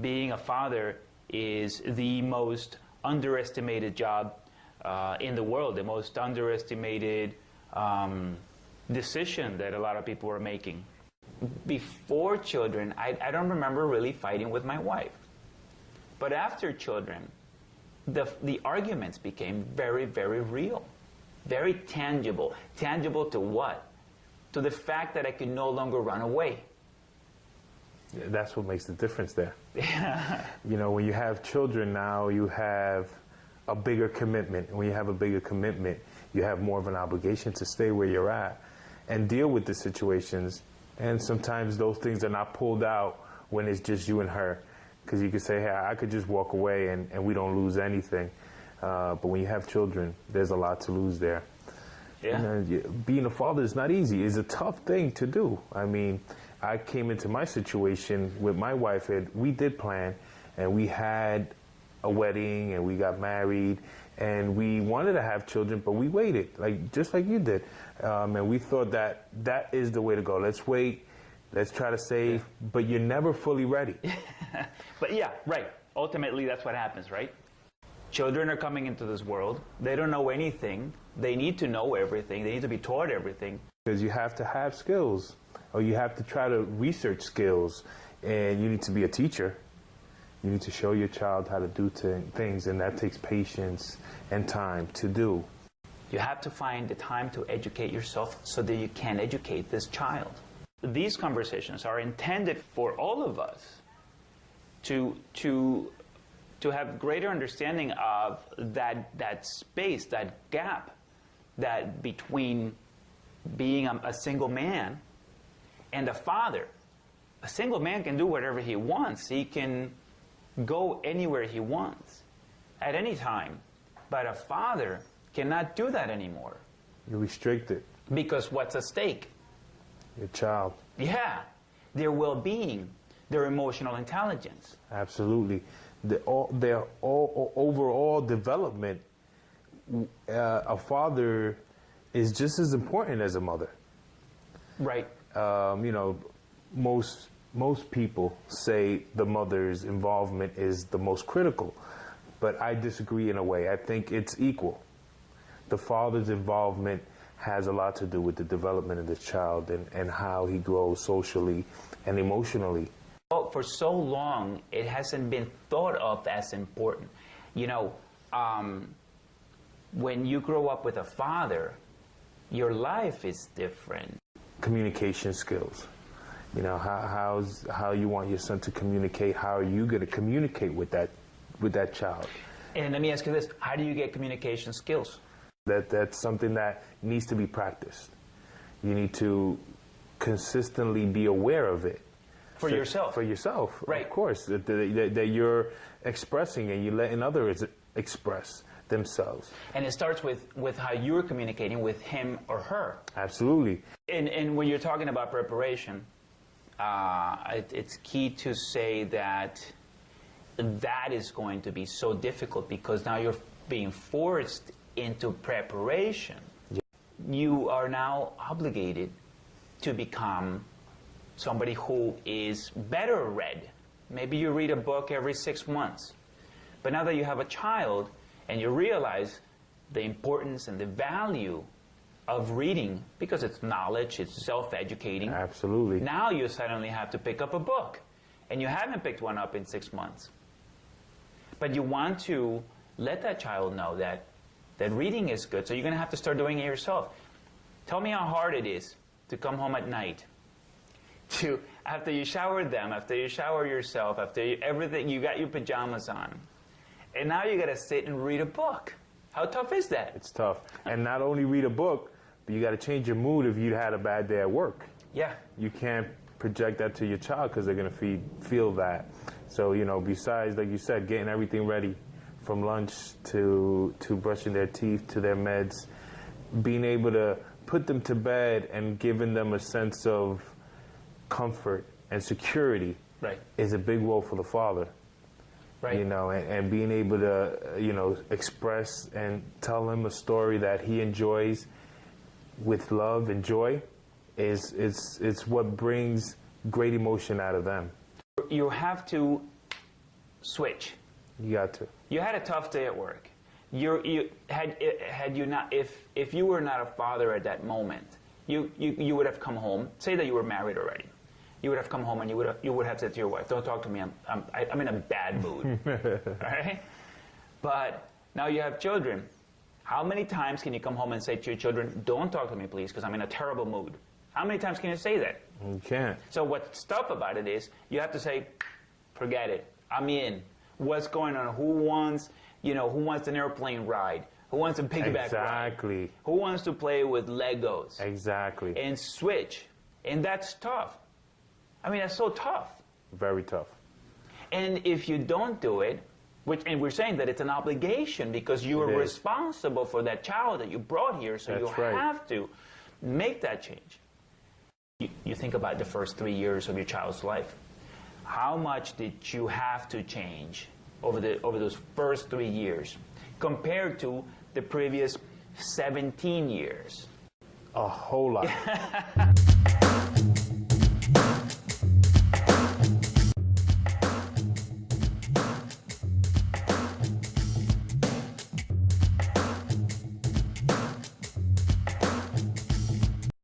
being a father is the most underestimated job in the world, the most underestimated decision that a lot of people are making. Before children, I don't remember really fighting with my wife. But after children, the arguments became very, very real, very tangible. Tangible to what? To the fact that I could no longer run away. Yeah, that's what makes the difference there. You know, when you have children now, you have a bigger commitment. And when you have a bigger commitment, you have more of an obligation to stay where you're at and deal with the situations. And sometimes those things are not pulled out when it's just you and her. Because you could say, hey, I could just walk away and we don't lose anything. But when you have children, there's a lot to lose there. Yeah. You know, being a father is not easy. It's a tough thing to do. I mean, I came into my situation with my wife, and we did plan, and we had a wedding, and we got married, and we wanted to have children, but we waited, just like you did. And we thought that is the way to go. Let's wait. Let's try to save, but you're never fully ready. But yeah, right. Ultimately, that's what happens, right? Children are coming into this world. They don't know anything. They need to know everything. They need to be taught everything. Because you have to have skills, or you have to try to research skills, and you need to be a teacher. You need to show your child how to do things, and that takes patience and time to do. You have to find the time to educate yourself so that you can educate this child. These conversations are intended for all of us to have greater understanding of that space, that gap, that between being a single man and a father. A single man can do whatever he wants. He can go anywhere he wants at any time. But a father cannot do that anymore. You're restricted. Because what's at stake? Your child. Yeah. Their well-being, their emotional intelligence. Absolutely. Their overall development, a father is just as important as a mother. Right. You know, most people say the mother's involvement is the most critical, but I disagree in a way. I think it's equal. The father's involvement has a lot to do with the development of the child and how he grows socially and emotionally. Well, for so long, it hasn't been thought of as important. You know, when you grow up with a father, your life is different. Communication skills. You know, how you want your son to communicate. How are you going to communicate with that child? And let me ask you this: how do you get communication skills? That's something that needs to be practiced. You need to consistently be aware of it. For yourself. For yourself, right? Of course, that you're expressing and you're letting others express themselves. And it starts with how you're communicating with him or her. Absolutely. And when you're talking about preparation, it's key to say that is going to be so difficult because now you're being forced into preparation. Yeah. You are now obligated to become somebody who is better read. Maybe you read a book every 6 months. But now that you have a child and you realize the importance and the value of reading, because it's knowledge, it's self-educating. Absolutely. Now you suddenly have to pick up a book. And you haven't picked one up in 6 months. But you want to let that child know that reading is good, so you're going to have to start doing it yourself. Tell me how hard it is to come home at night, after you shower them, after you shower yourself, after everything, you got your pajamas on. And now you got to sit and read a book. How tough is that? It's tough. And not only read a book, but you got to change your mood if you had a bad day at work. Yeah. You can't project that to your child because they're going to feel that. So, you know, besides, like you said, getting everything ready from lunch to brushing their teeth to their meds, being able to put them to bed and giving them a sense of comfort and security, right, is a big role for the father. Right. You know, and being able to, you know, express and tell him a story that he enjoys with love and joy it's what brings great emotion out of them. You have to switch. You got to. You had a tough day at work. Had you not, if you were not a father at that moment, you would have come home. Say that you were married already. You would have come home and you would have said to your wife, "Don't talk to me. I'm in a bad mood." All right. But now you have children. How many times can you come home and say to your children, "Don't talk to me, please, because I'm in a terrible mood"? How many times can you say that? You can't. So what's tough about it is you have to say, "Forget it. I'm in. What's going on? Who wants an airplane ride? Who wants a piggyback Exactly. ride? Who wants to play with Legos?" Exactly. And switch. And that's tough. I mean, that's so tough. Very tough. And if you don't do it, and we're saying that it's an obligation because you are It is. responsible for that child that you brought here, so That's you right. have to make that change. You think about the first 3 years of your child's life. How much did you have to change over those first 3 years compared to the previous 17 years? A whole lot.